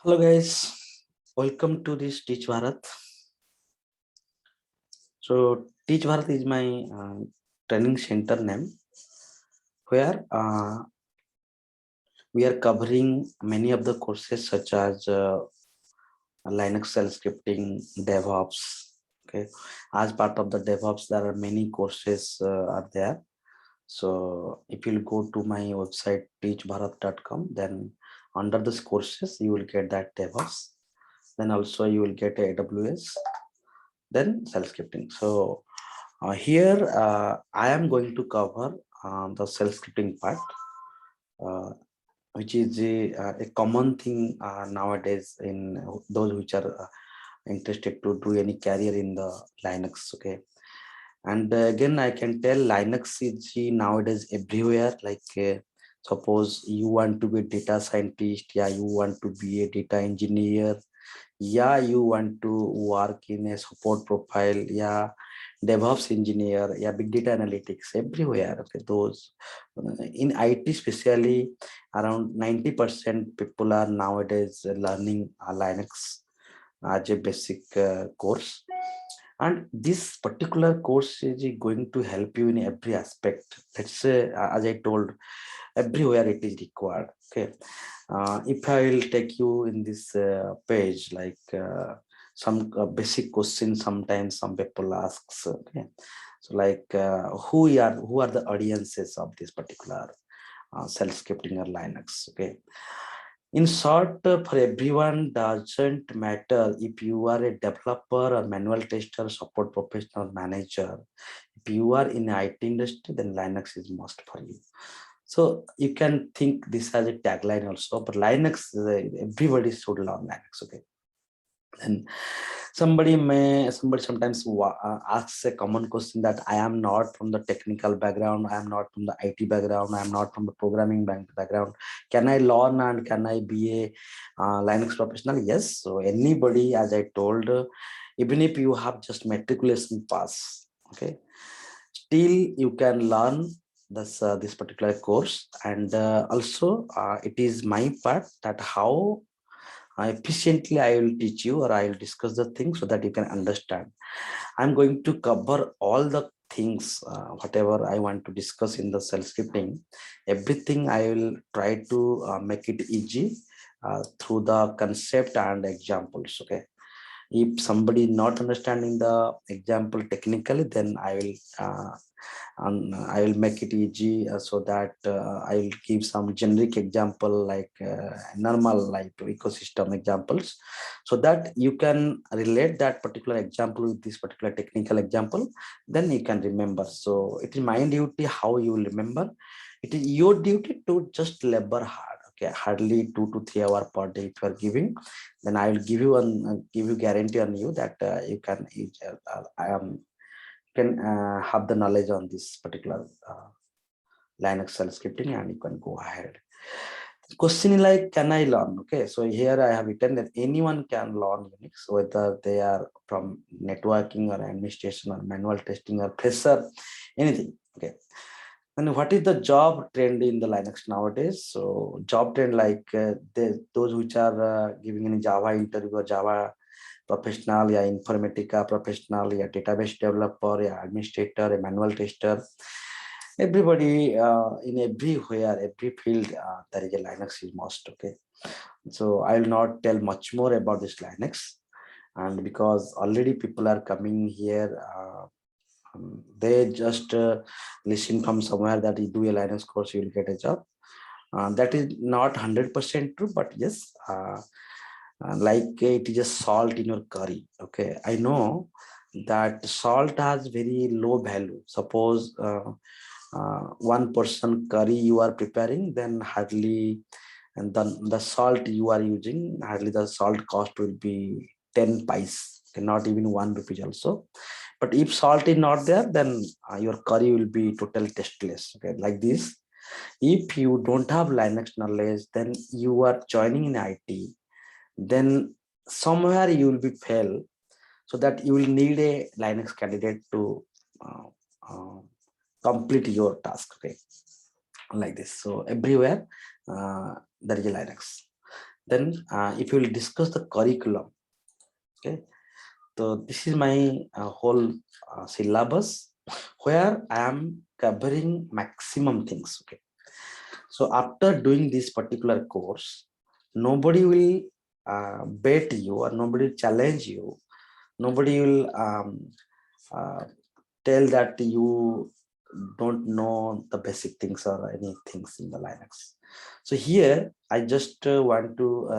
Hello guys, welcome to this Teach Bharat. So Teach Bharat is my training center name where we are covering many of the courses such as Linux shell scripting, DevOps. Okay, as part of the DevOps, there are many courses are there. So if you go to my website teachbharat.com, then under this courses you will get that DevOps. Then also you will get AWS, then shell scripting. So here I am going to cover the shell scripting part, uh, which is a common thing nowadays in those which are interested to do any career in the Linux. Okay, and again I can tell Linux is nowadays everywhere. Like suppose you want to be a data scientist, yeah, you want to be a data engineer, yeah, you want to work in a support profile, yeah, DevOps engineer, yeah, big data analytics, everywhere. Okay, those in IT especially, around 90% people are nowadays learning Linux as a basic course, and this particular course is going to help you in every aspect. Let's say, as I told, everywhere it is required. Okay, if I will take you in this page, like some basic questions sometimes some people asks. Okay, so like who are the audiences of this particular self scripting or Linux. Okay, in short, for everyone doesn't matter if you are a developer or manual tester, support professional, manager. If you are in IT industry, then Linux is must for you. So you can think this as a tagline also, but Linux, everybody should learn Linux. Okay, and somebody sometimes asks a common question that I am not from the technical background, I am not from the IT background, I am not from the programming background. Can I learn and can I be a Linux professional? Yes. So anybody, as I told, even if you have just matriculation pass, okay, still you can learn this particular course. And also it is my part that how efficiently I will teach you, or I will discuss the things so that you can understand. I'm going to cover all the things, whatever I want to discuss in the self scripting. Everything I will try to make it easy through the concept and examples. Okay, if somebody not understanding the example technically, then I will make it easy so that I will give some generic example like normal like ecosystem examples, so that you can relate that particular example with this particular technical example. Then you can remember. So it is my duty how you will remember. It is your duty to just labor hard. Okay, hardly 2 to 3 hours per day if you are giving, then I will give you guarantee on you that you can have the knowledge on this particular Linux shell scripting, and you can go ahead. Question is like, can I learn? Okay, so here I have written that anyone can learn Unix, whether they are from networking or administration or manual testing or fresher, anything. Okay, and what is the job trend in the Linux nowadays? So job trend like those which are giving any Java interview or Java professional, yeah, Informatica professional, yeah, database developer, yeah, administrator, a manual tester. Everybody in everywhere, every field, there is a Linux is must. Okay, so I will not tell much more about this Linux, and because already people are coming here. They just listen from somewhere that you do a Linux course, you will get a job. That is not 100% true, but yes, like it is a salt in your curry. Okay, I know that salt has very low value. Suppose 1 person curry you are preparing, then hardly, and then the salt you are using, hardly the salt cost will be 10 pice, not even 1 rupee also. But if salt is not there, then your curry will be total tasteless. Okay, like this. If you don't have Linux knowledge, then you are joining in IT, then somewhere you will be fail, so that you will need a Linux candidate to uh, uh, complete your task. Okay, like this. So everywhere there is a Linux. Then if you will discuss the curriculum, okay, so this is my whole syllabus where I am covering maximum things. Okay, so after doing this particular course, nobody will bet you or nobody will challenge you. Nobody will uh, tell that you don't know the basic things or any things in the Linux. So here I just want to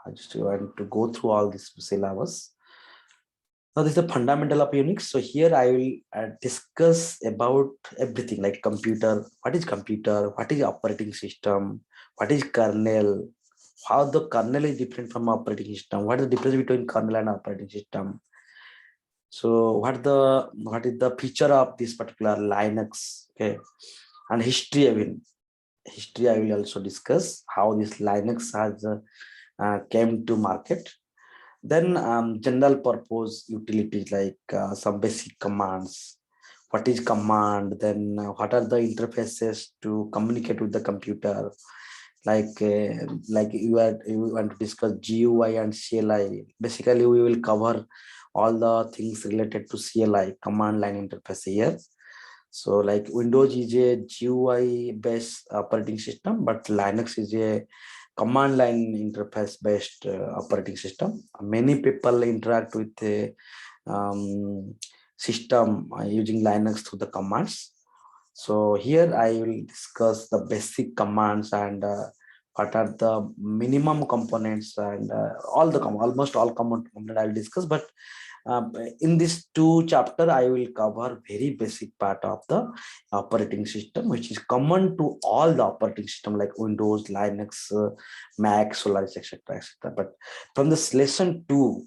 I just want to go through all this syllabus. Now, this is the fundamental of Unix. So here I will discuss about everything like computer. What is computer? What is operating system? What is kernel? How the kernel is different from operating system? What is the difference between kernel and operating system? So what is the feature of this particular Linux? Okay, and history. I will also discuss how this Linux has came to market. Then general purpose utilities like some basic commands. What is command? Then what are the interfaces to communicate with the computer? Like you want to discuss GUI and CLI. Basically, we will cover all the things related to CLI, command line interface here. So like Windows is a GUI based operating system, but Linux is a command line interface based operating system. Many people interact with the system using Linux through the commands. So here I will discuss the basic commands and what are the minimum components and almost all components I will discuss. But in this two chapter, I will cover very basic part of the operating system, which is common to all the operating system like Windows, Linux, Mac, Solaris, etc., etc. But from this lesson 2,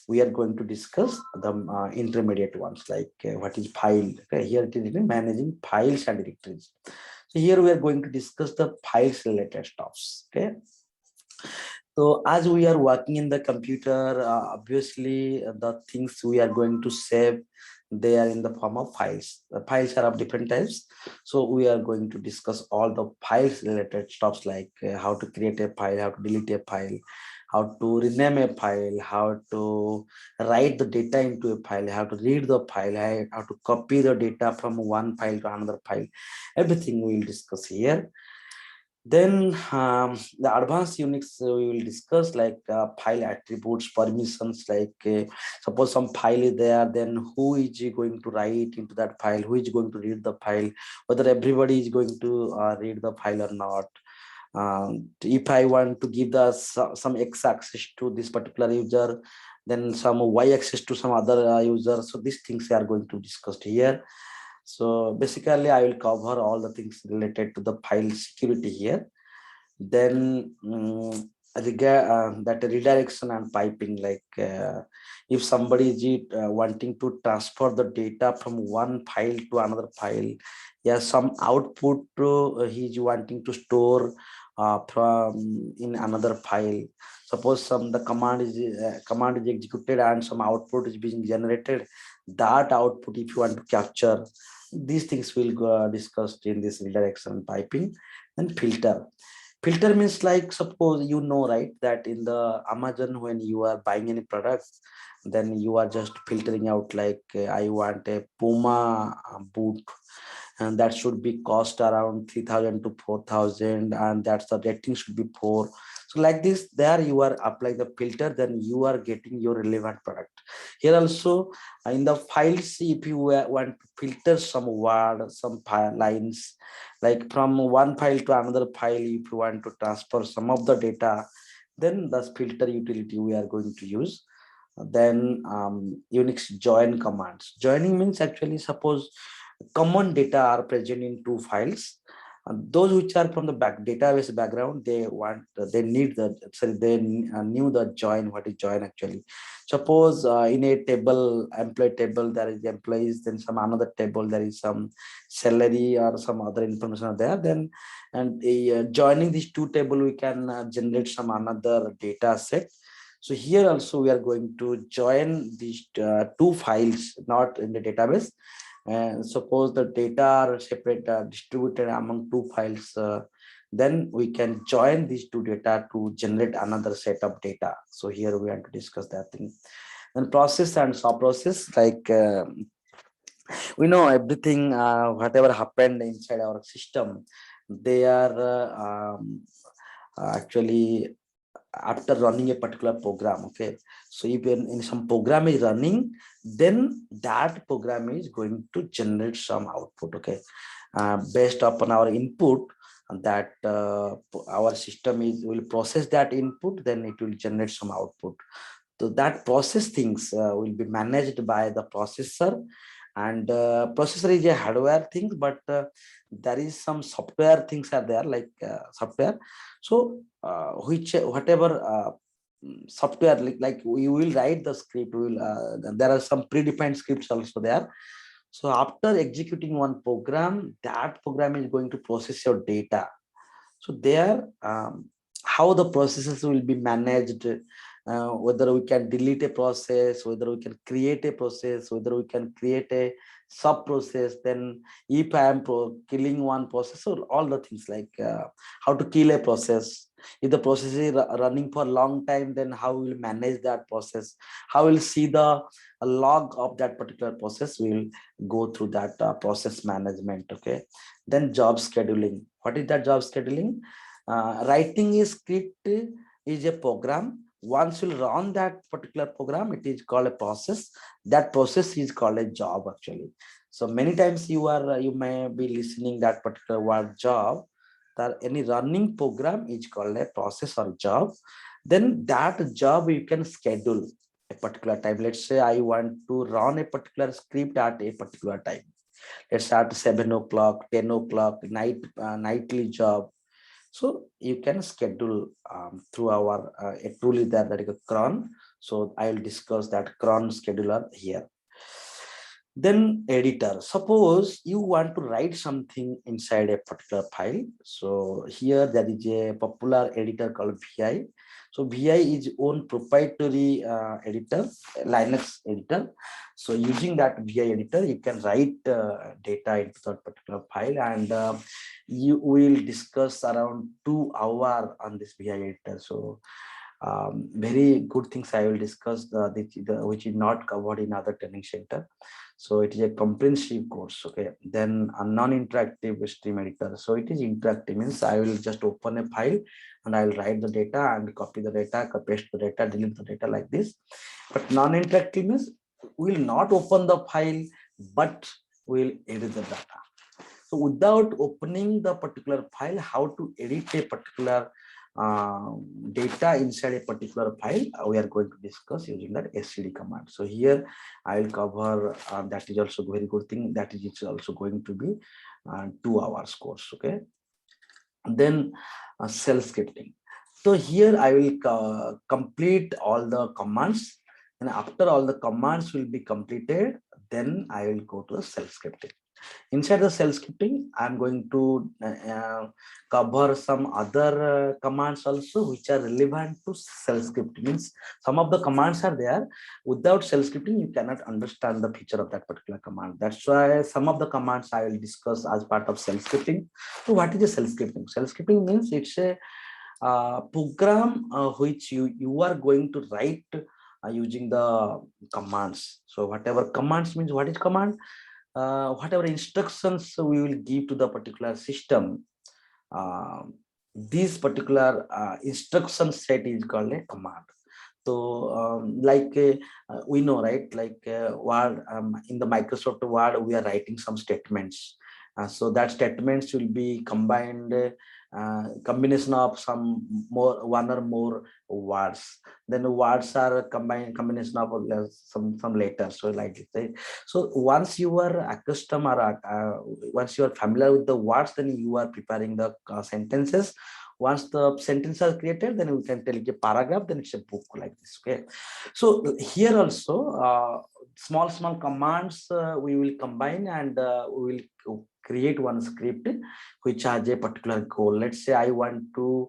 we are going to discuss the intermediate ones like what is file. Okay, here it is managing files and directories. So here we are going to discuss the files related stuffs. Okay, so as we are working in the computer, obviously the things we are going to save, they are in the form of files. The files are of different types. So we are going to discuss all the files related stuffs like how to create a file, how to delete a file, how to rename a file, how to write the data into a file, how to read the file, how to copy the data from one file to another file. Everything we will discuss here. Then the advanced Unix we will discuss like file attributes, permissions, like suppose some file is there, then who is going to write into that file, who is going to read the file, whether everybody is going to read the file or not. If I want to give the some X access to this particular user, then some Y access to some other user. So these things we are going to discuss here. So basically, I will cover all the things related to the file security here. Then that redirection and piping, like if somebody is wanting to transfer the data from one file to another file, yeah, some output he's wanting to store from in another file. Suppose the command is executed and some output is being generated. That output, if you want to capture, these things will go discussed in this redirection piping. And filter means like, suppose you know, right, that in the Amazon, when you are buying any product, then you are just filtering out like I want a Puma boot, and that should be cost around 3,000 to 4,000, and that's the rating should be 4. So like this, there you are applying the filter, then you are getting your relevant product. Here also in the files, if you want to filter some word, some lines, like from one file to another file, if you want to transfer some of the data, then the filter utility we are going to use. Then Unix join commands. Joining means actually, suppose common data are present in two files, and those which are from the database background, they need the, sorry, they knew the join. What is join actually? Suppose in a table, employee table, there is employees, then some another table there is some salary or some other information are there, then and joining these two table, we can generate some another data set. So here also we are going to join these two files, not in the database. And suppose the data are separate, distributed among two files. Then we can join these two data to generate another set of data. So here we want to discuss that thing. Then process and sub process, like we know everything, whatever happened inside our system, they are actually after running a particular program. Okay, so if in some program is running, then that program is going to generate some output. Okay, based upon our input, that our system is will process that input, then it will generate some output. So that process things will be managed by the processor, and processor is a hardware thing, but there is some software things are there, like software. So which whatever software, like we will write the script, we will there are some predefined scripts also there. So after executing one program, that program is going to process your data. So there, how the processes will be managed, whether we can delete a process, whether we can create a process, whether we can create a sub process. Then if I am killing one process, so all the things like how to kill a process. If the process is running for a long time, then how we will manage that process, how we'll see the log of that particular process. We will go through that process management. Okay, then job scheduling. What is that job scheduling? Writing a script is a program. Once you run that particular program, it is called a process. That process is called a job actually. So many times you may be listening that particular word job. That any running program is called a process or job. Then that job you can schedule a particular time. Let's say I want to run a particular script at a particular time. Let's start 7 o'clock, 10 o'clock, nightly job. So you can schedule through our a tool is there, that is a cron. So I will discuss that cron scheduler here. Then editor. Suppose you want to write something inside a particular file. So here there is a popular editor called VI. So VI is own proprietary editor, Linux editor. So using that VI editor, you can write data into that particular file, and you will discuss around 2 hours on this VI editor. So very good things I will discuss, which is not covered in other training center. So it is a comprehensive course. Okay, then a non-interactive stream editor. So it is interactive, means I will just open a file and I will write the data and copy the data, paste the data, delete the data, like this. But non-interactive means we will not open the file, but we will edit the data. So without opening the particular file, how to edit a particular data inside a particular file, we are going to discuss using that SCD command. So here I will cover that is also very good thing. That is also going to be 2 hours course. Okay. Then shell scripting. So here I will complete all the commands, and after all the commands will be completed, then I will go to the shell scripting. Inside the shell scripting, I'm going to cover some other commands also which are relevant to shell scripting. Means some of the commands are there. Without shell scripting, you cannot understand the feature of that particular command. That's why some of the commands I will discuss as part of shell scripting. So what is a shell scripting? Shell scripting means it's a program which you are going to write using the commands. So whatever commands means, what is command? Whatever instructions we will give to the particular system, this particular instruction set is called a command. So like we know, right, like Word, in the Microsoft Word we are writing some statements. So that statements will be combined, combination of some more, one or more words. Then the words are combination of some letters. So like this, right? So once you are accustomed, or once you are familiar with the words, then you are preparing the sentences. Once the sentences are created, then we can tell it a paragraph, then it's a book, like this. Okay. So here also small commands we will combine, and we will create one script which has a particular goal. Let's say I want to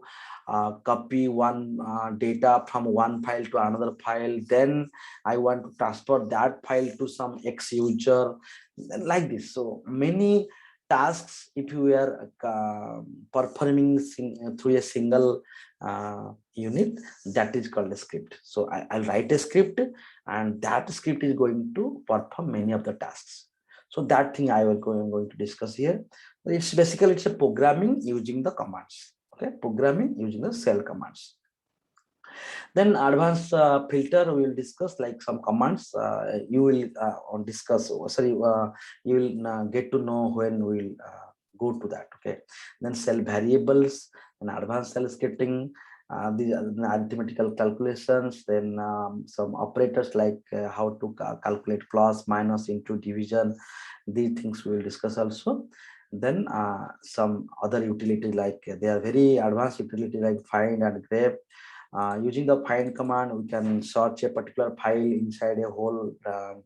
copy one data from one file to another file, then I want to transfer that file to some X user, like this. So many tasks if you are performing through a single unit, that is called a script. So I'll write a script, and that script is going to perform many of the tasks. So that thing I will going to discuss here. It's basically it's a programming using the commands. Okay, programming using the cell commands. Then advanced filter we will discuss, like some commands you will discuss. Sorry, you will get to know when we will go to that. Okay. Then cell variables and advanced cell scripting. These are the arithmetical calculations. Then some operators like how to calculate plus, minus, into, division. These things we will discuss also. Then some other utility, like they are very advanced utility, like find and grep. Using the find command, we can search a particular file inside a whole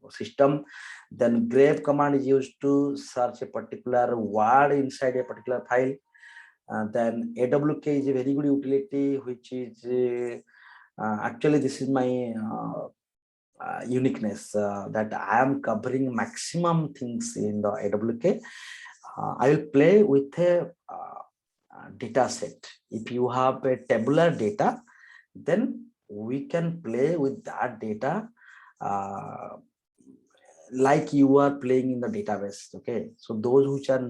system. Then grep command is used to search a particular word inside a particular file. Then AWK is a very good utility, which is actually this is my uniqueness, that I am covering maximum things in the AWK. I will play with a data set. If you have a tabular data, then we can play with that data like you are playing in the database. Okay, so those which are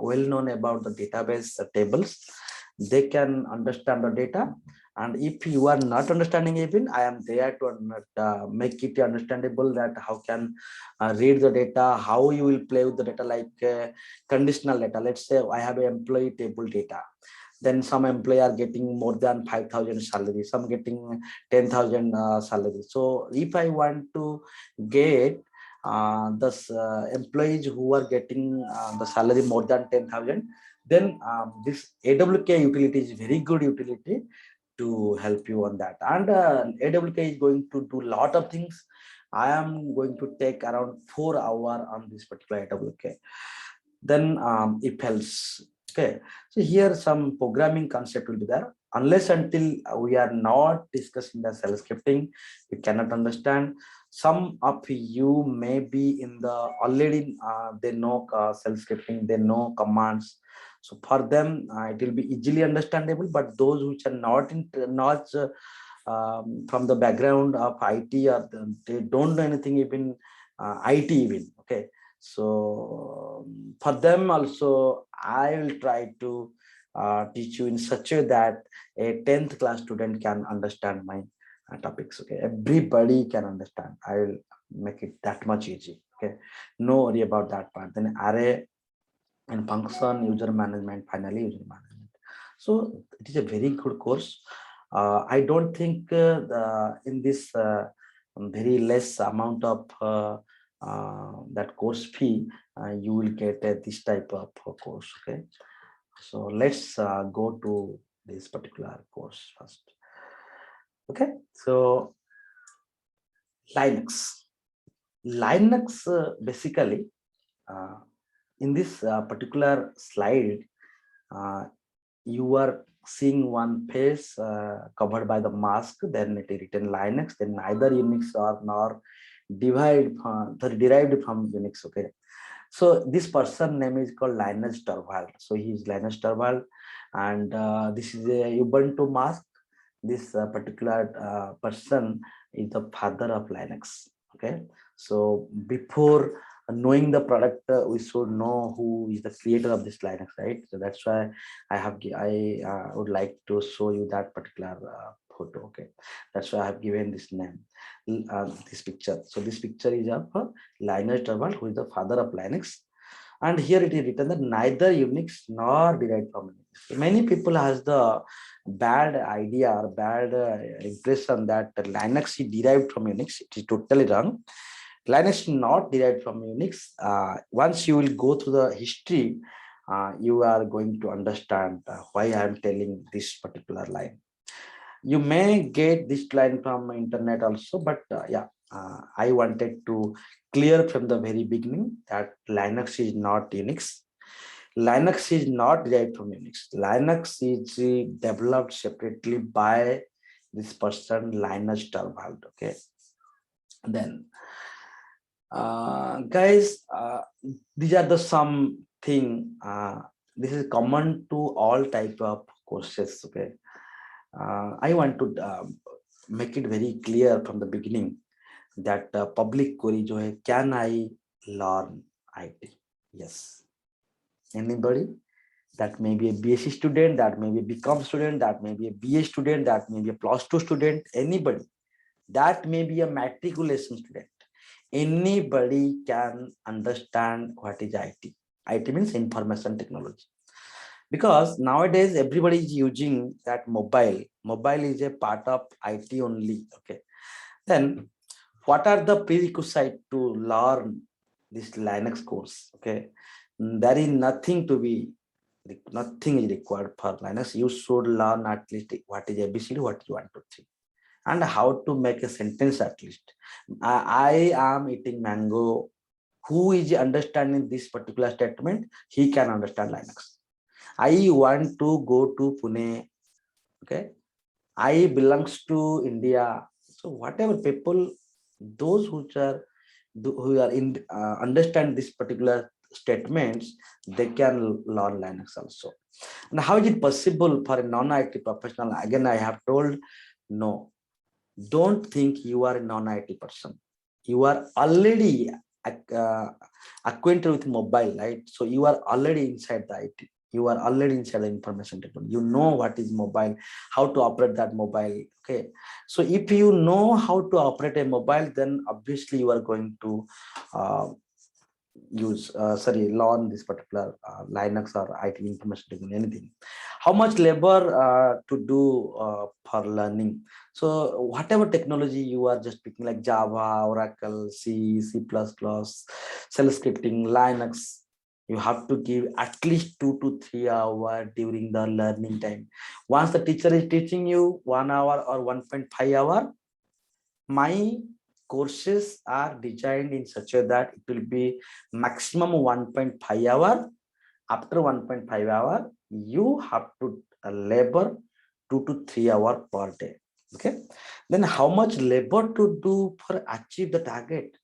well known about the database tables, they can understand the data. And if you are not understanding, even I am there to make it understandable, that how can read the data, how you will play with the data, like conditional data. Let's say I have an employee table data. Then some employee are getting more than 5,000 salary, some getting 10,000 salary. So if I want to get the employees who are getting the salary more than 10,000, then this AWK utility is very good utility to help you on that. And AWK is going to do a lot of things. I am going to take around 4 hours on this particular AWK. Then if else. Okay, so here some programming concept will be there. Unless until we are not discussing the cell scripting, you cannot understand. Some of you may be in the already they know cell scripting, they know commands. So for them it will be easily understandable. But those which are not from the background of IT, or they don't know anything even IT even. Okay, so for them also I will try to teach you in such a way that a 10th class student can understand my topics. Okay, everybody can understand. I will make it that much easy. Okay, no worry about that part. Then array and function, user management, finally user management. So it is a very good course. I don't think in this very less amount of that course fee, you will get this type of course. Okay, so let's go to this particular course first. Okay, so Linux basically in this particular slide, you are seeing one face covered by the mask. Then it is written Linux. Then neither Unix or nor derived from Unix. Okay, so this person name is called Linus Torvald. So he is Linus Torvald, and this is a Ubuntu mask. This particular person is the father of Linux. Okay, so before knowing the product, we should know who is the creator of this Linux, right? So that's why I would like to show you that particular photo. Okay, that's why I have given this name, this picture. So this picture is of Linus Torvald, who is the father of Linux. And here it is written that neither Unix nor derived from Unix. Many people has the bad idea or bad impression that Linux is derived from Unix. It is totally wrong. Linux is not derived from Unix. Once you will go through the history, you are going to understand why I am telling this particular line. You may get this line from internet also, but yeah, I wanted to clear from the very beginning that Linux is not Unix. Linux is not derived from Unix. Linux is developed separately by this person, Linus Torvald. Okay, then guys, these are the some thing. This is common to all type of courses. Okay, I want to make it very clear from the beginning that public query जो है, can I learn IT? Yes. Anybody? That may be a BSc student, that may be a BCom student, that may be a BA student, that may be a plus 2 student, anybody. That may be a matriculation student. Anybody can understand what is IT. IT means information technology. Because nowadays everybody is using that mobile. Mobile is a part of IT only. Okay. Then what are the prerequisites to learn this Linux course? Okay. There is nothing is required for Linux. You should learn at least what is ABCD, what you want to think, and how to make a sentence at least. I am eating mango. Who is understanding this particular statement? He can understand Linux. I want to go to Pune. Okay. I belongs to India. So whatever people, those who are in understand this particular statements, they can learn Linux also. And how is it possible for a non-IT professional? Again, I have told, no, don't think you are a non-IT person. You are already acquainted with mobile, right? So you are already inside the IT. You are already inside the information technology. You know what is mobile, how to operate that mobile. Okay. So if you know how to operate a mobile, then obviously you are going to learn this particular Linux or IT information technology, anything. How much labor to do for learning? So whatever technology you are just picking, like Java, Oracle, C, C++, shell scripting, Linux, you have to give at least 2 to 3 hours during the learning time. Once the teacher is teaching you 1 hour or 1.5 hour, my courses are designed in such a that it will be maximum 1.5 hour. After 1.5 hour, you have to labor 2 to 3 hours per day. Okay. Then how much labor to do for achieve the target?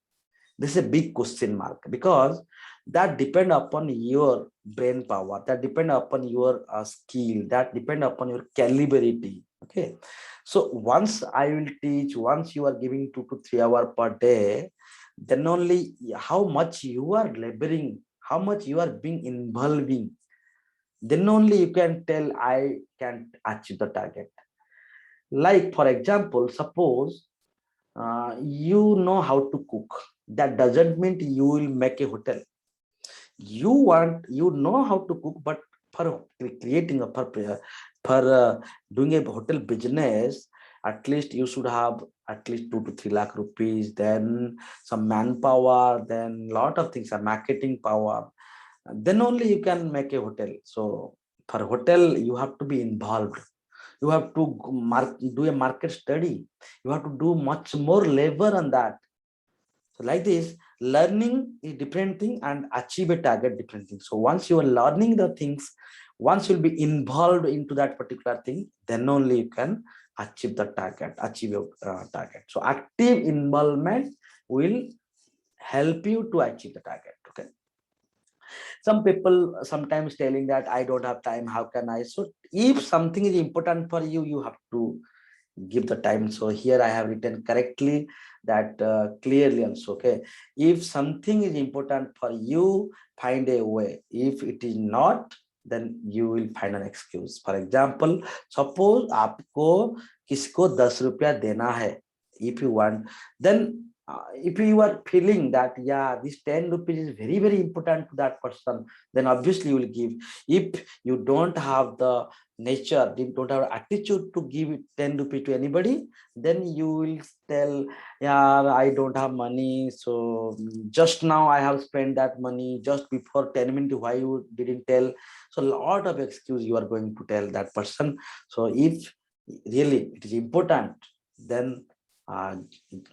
This is a big question mark, because that depend upon your brain power, that depend upon your skill, that depend upon your calibrity. Okay. So once I will teach, once you are giving 2 to 3 hours per day, then only how much you are laboring, how much you are being involving, then only you can tell I can achieve the target. Like for example, suppose you know how to cook. That doesn't mean you will make a hotel. You know how to cook, but for creating a for doing a hotel business, at least you should have at least 2 to 3 lakh rupees, then some manpower, then lot of things, marketing power, then only you can make a hotel. So for hotel, you have to be involved. You have to do a market study. You have to do much more labor on that. So like this, learning is different thing and achieve a target different thing. So once you are learning the things, once you'll be involved into that particular thing, then only you can achieve the target, achieve your target. So active involvement will help you to achieve the target. Okay. Some people sometimes telling that I don't have time, how can I? So if something is important for you, you have to give the time. So here I have written correctly that clearly also. Okay, if something is important for you, find a way. If it is not, then you will find an excuse. For example, suppose आपको किसको 10 रुपया देना है, if you want, then if you are feeling that yeah, this 10 rupees is very very important to that person, then obviously you will give. If you don't have the nature, you don't have attitude to give 10 rupees to anybody, then you will tell, yeah, I don't have money, so just now I have spent that money, just before 10 minutes why you didn't tell. So a lot of excuse you are going to tell that person. So if really it is important, then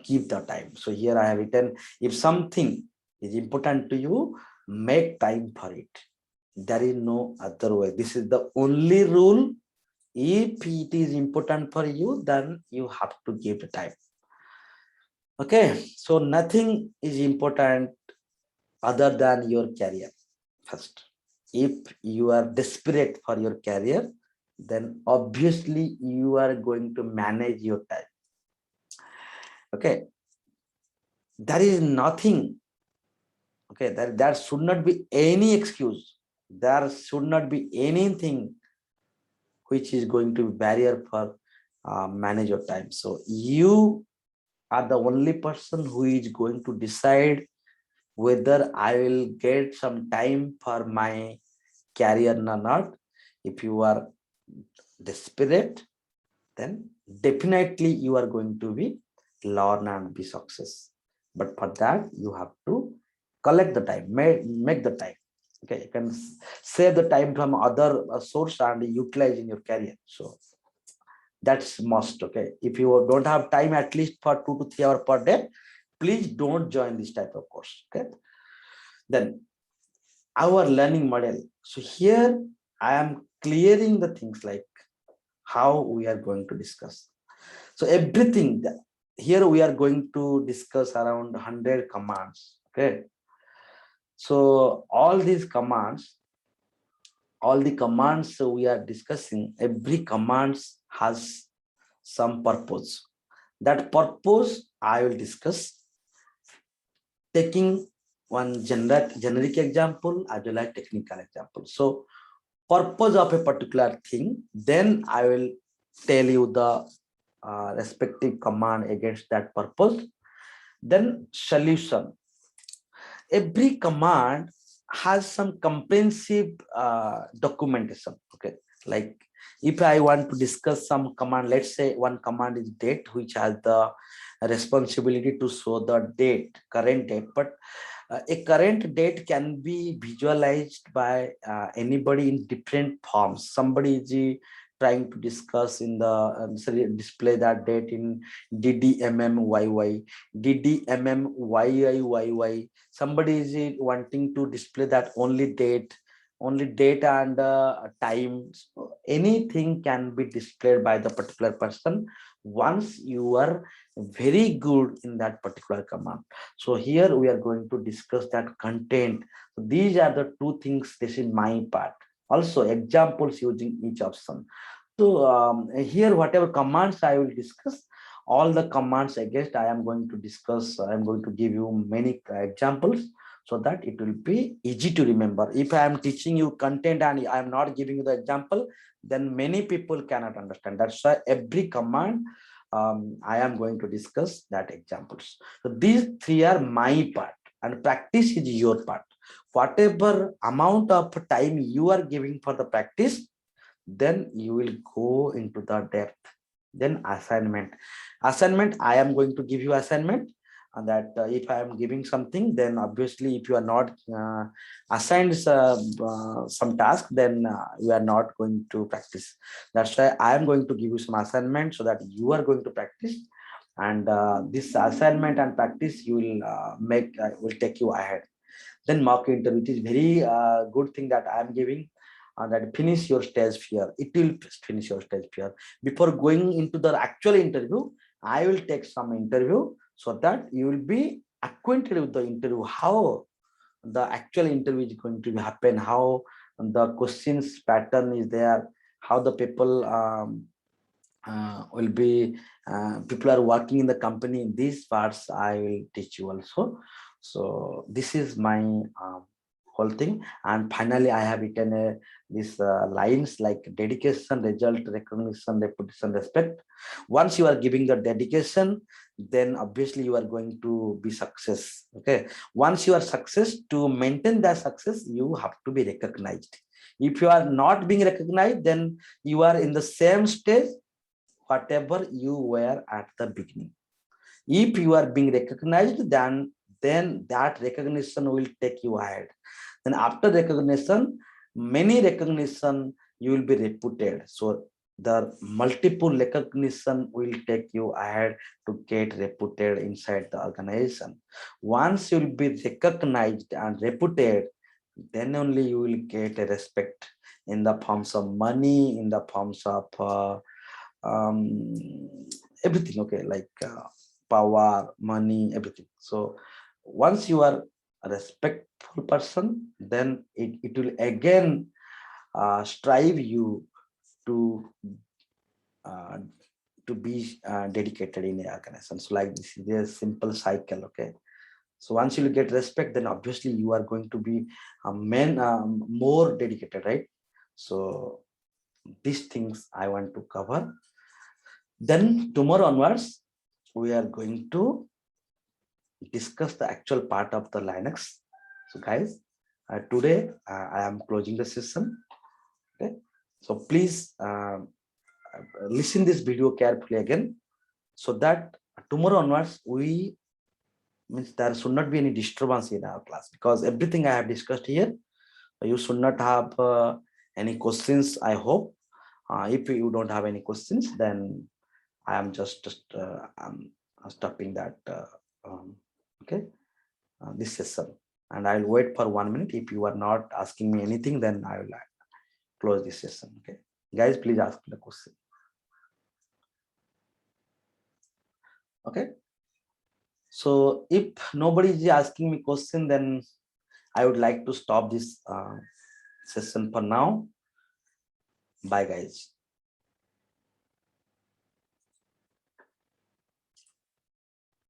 give the time. So here I have written, if something is important to you, make time for it. There is no other way. This is the only rule. If it is important for you, then you have to give the time. Okay, so nothing is important other than your career first. if you are desperate for your career, then obviously you are going to manage your time. Okay, there is nothing. Okay, there should not be any excuse. There should not be anything which is going to be barrier for manage your time. So you are the only person who is going to decide whether I will get some time for my career or not. If you are desperate, then definitely you are going to be learn and be success. But for that, you have to collect the time, make the time. Okay, you can save the time from other source and utilize in your career. So that's must. Okay, if you don't have time at least for 2 to 3 hours per day, please don't join this type of course. Okay, then our learning model. So here I am clearing the things like how we are going to discuss. So everything that here we are going to discuss around 100 commands. Okay, so all these commands, all the commands we are discussing, every commands has some purpose. That purpose I will discuss, taking one generic example as well as technical example. So purpose of a particular thing, then I will tell you the respective command against that purpose. Then solution. Every command has some comprehensive documentation. Okay, like if I want to discuss some command, let's say one command is date, which has the responsibility to show the date, current date. But a current date can be visualized by anybody in different forms. Somebody is trying to discuss in the sorry, display that date in DDMMYY, DDMMYYYY. Somebody is wanting to display that only date and time. So anything can be displayed by the particular person once you are very good in that particular command. So here we are going to discuss that content. So these are the two things. This is my part. Also examples using each option. So here whatever commands I will discuss, all the commands against I am going to discuss. I am going to give you many examples so that it will be easy to remember. If I am teaching you content and I am not giving you the example, then many people cannot understand. That's why every command I am going to discuss that examples. So these three are my part and practice is your part. Whatever amount of time you are giving for the practice, then you will go into the depth. Then assignment, I am going to give you assignment, and that if I am giving something, then obviously if you are not assigned some task, then you are not going to practice. That's why I am going to give you some assignment so that you are going to practice, and this assignment and practice you will will take you ahead. Then mock interview, it is very good thing that I am giving, that finish your stage fear. It will finish your stage fear. Before going into the actual interview, I will take some interview so that you will be acquainted with the interview, how the actual interview is going to happen, how the questions pattern is there, how the people will be people are working in the company. These parts I will teach you also. So this is my whole thing. And finally I have written these lines like dedication, result, recognition, reputation, respect. Once you are giving the dedication, then obviously you are going to be success. Okay, once you are success, to maintain that success you have to be recognized. If you are not being recognized, then you are in the same stage whatever you were at the beginning. If you are being recognized, then that recognition will take you ahead. Then after recognition, many recognition, you will be reputed. So the multiple recognition will take you ahead to get reputed inside the organization. Once you will be recognized and reputed, then only you will get a respect in the forms of money, in the forms of everything. Okay, like power, money, everything. So once you are a respectful person, then it will again strive you to uh, be dedicated in the organization. So like this is a simple cycle. Okay, so once you get respect, then obviously you are going to be a man more dedicated, right? So these things I want to cover. Then tomorrow onwards, we are going to discuss the actual part of the Linux. So guys, today I am closing the session. Okay, so please listen this video carefully again, so that tomorrow onwards we means there should not be any disturbance in our class, because everything I have discussed here, you should not have any questions, I hope. If you don't have any questions, then I am just I'm stopping that okay this session, and I'll wait for 1 minute. If you are not asking me anything, then I will close this session. Okay, guys, please ask the question. Okay, so if nobody is asking me question, then I would like to stop this session for now. Bye guys.